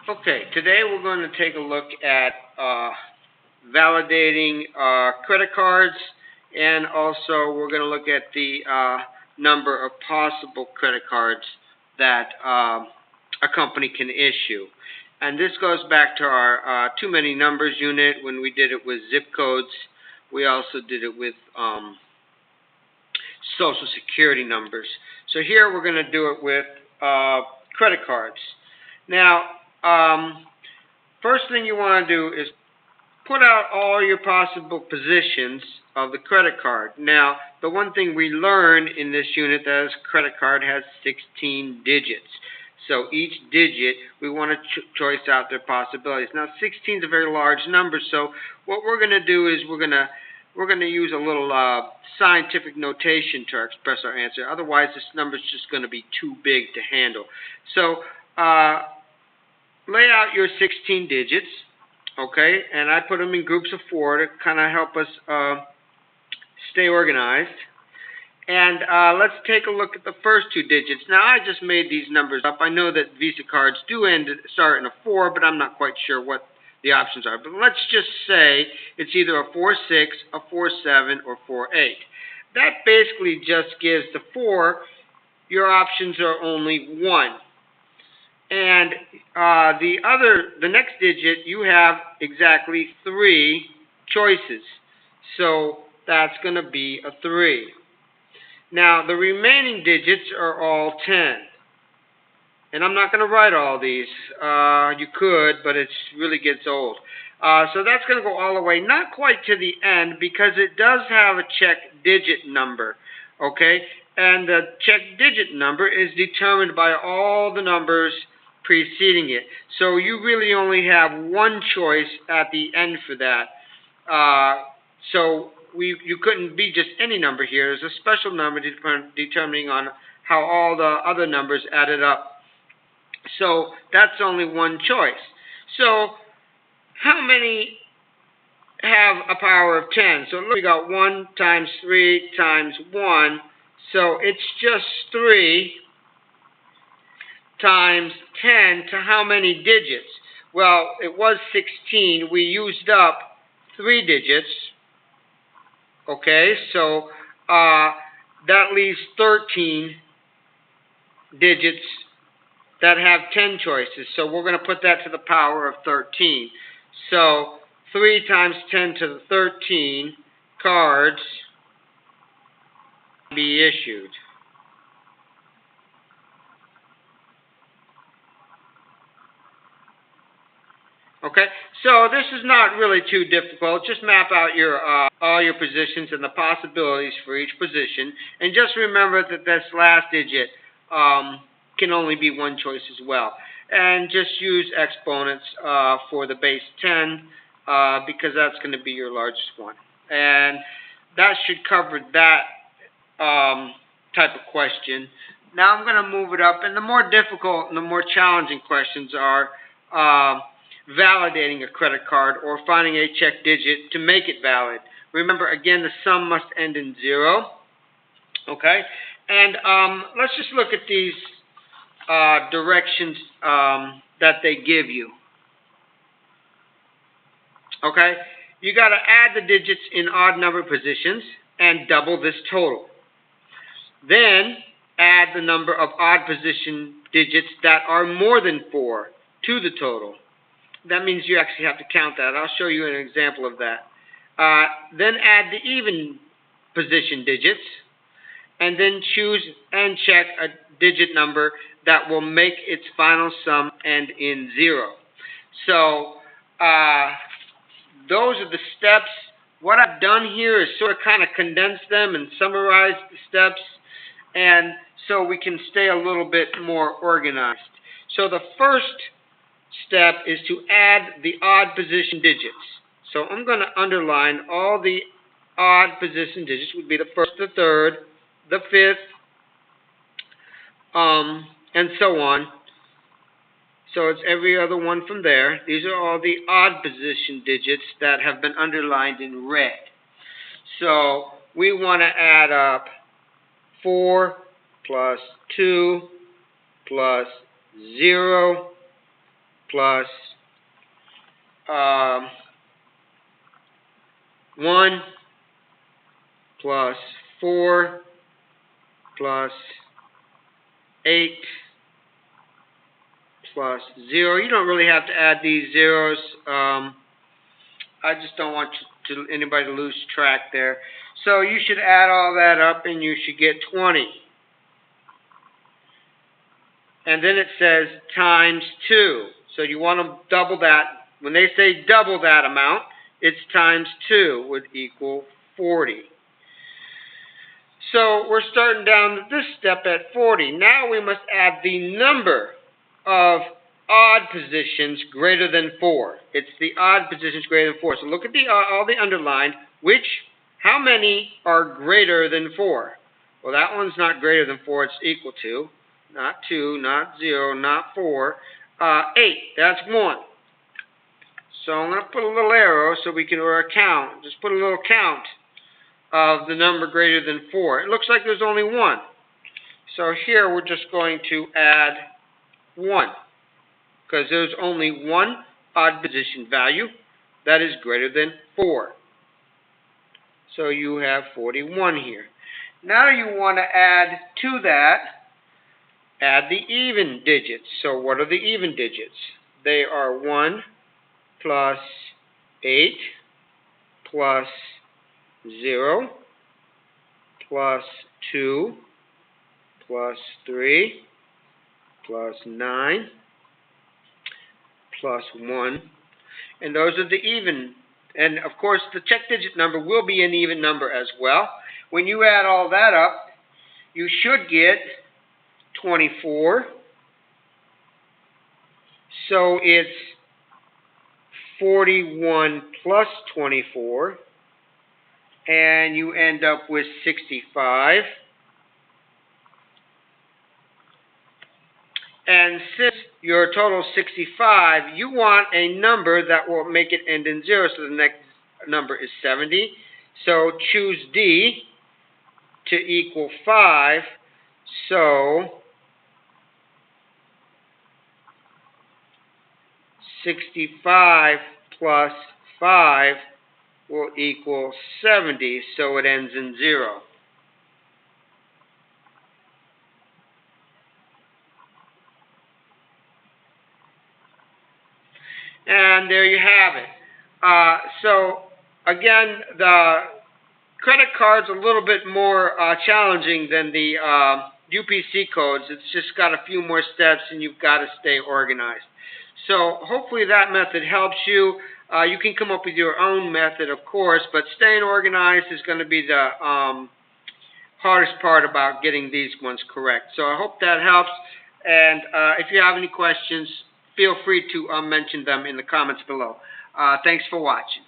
Okay, today we're going to take a look at validating credit cards, and also we're going to look at the number of possible credit cards that a company can issue. And this goes back to our too many numbers unit when we did it with zip codes. We also did it with social security numbers. So here we're going to do it with credit cards. Now, first thing you want to do is put out all your possible positions of the credit card. Now, the one thing we learned in this unit that is credit card has 16 digits. So each digit, we want to choice out their possibilities. Now, 16 is a very large number, so what we're going to do is we're going to use a little scientific notation to express our answer. Otherwise, this number is just going to be too big to handle. So lay out your 16 digits, okay? And I put them in groups of 4 to kind of help us stay organized. And let's take a look at the first 2 digits. Now, I just made these numbers up. I know that Visa cards do start in a 4, but I'm not quite sure what the options are. But let's just say it's either a 4-6, a 4-7, or 4-8. That basically just gives the 4, your options are only 1. And the next digit, you have exactly 3 choices. So that's going to be a 3. Now, the remaining digits are all 10. And I'm not going to write all these. You could, but it really gets old. So that's going to go all the way, not quite to the end, because it does have a check digit number. Okay? And the check digit number is determined by all the numbers preceding it. So you really only have one choice at the end for that. So you couldn't be just any number here. There's a special number determining on how all the other numbers added up. So that's only one choice. So how many have a power of 10? So we got 1 times 3 times 1. So it's just 3 times 10 to how many digits? Well, it was 16. We used up 3 digits. Okay, so that leaves 13 digits that have 10 choices. So we're going to put that to the power of 13. So 3 times 10 to the 13 cards be issued. Okay, so this is not really too difficult. Just map out your all your positions and the possibilities for each position, and just remember that this last digit can only be one choice as well. And just use exponents for the base 10 because that's going to be your largest one. And that should cover that type of question. Now I'm going to move it up, and the more difficult and the more challenging questions are validating a credit card or finding a check digit to make it valid. Remember, again, the sum must end in 0. Okay? And let's just look at these directions that they give you. Okay? You got to add the digits in odd number positions and double this total. Then add the number of odd position digits that are more than 4 to the total. That means you actually have to count that. I'll show you an example of that. Then add the even position digits, and then choose and check a digit number that will make its final sum end in 0. So those are the steps. What I've done here is sort of kind of condense them and summarize the steps, and so we can stay a little bit more organized. So the first step is to add the odd position digits. So I'm going to underline all the odd position digits. Would be the first, the third, the fifth, and so on. So it's every other one from there. These are all the odd position digits that have been underlined in red. So we want to add up 4 plus 2 plus 0 plus 1 plus 4 plus 8 plus 0. You don't really have to add these zeros. I just don't want anybody to lose track there. So you should add all that up and you should get 20. And then it says times 2. So you want to double that. When they say double that amount, it's times 2 would equal 40. So we're starting down this step at 40. Now we must add the number of odd positions greater than 4. It's the odd positions greater than 4. So look at all the underlined. How many are greater than 4? Well, that one's not greater than 4. It's equal to. Not 2, not 0, not 4. 8. That's 1. So I'm going to put a little arrow so we can, or a count. Just put a little count of the number greater than 4. It looks like there's only 1. So here we're just going to add 1. Because there's only one odd position value that is greater than 4. So you have 41 here. Now you want to add to that, add the even digits. So what are the even digits? They are 1 plus 8 plus 0 plus 2 plus 3 plus 9 plus 1. And those are the even. And of course the check digit number will be an even number as well. When you add all that up, you should get 24. So it's 41 plus 24. And you end up with 65. And since your total is 65, you want a number that will make it end in 0. So the next number is 70. So choose D to equal 5. So 65 plus 5 will equal 70. So it ends in 0. And there you have it. So again, the credit card's a little bit more challenging than the UPC codes. It's just got a few more steps and you've got to stay organized. So hopefully that method helps you. You can come up with your own method, of course, but staying organized is going to be the hardest part about getting these ones correct. So I hope that helps. And if you have any questions, feel free to mention them in the comments below. Thanks for watching.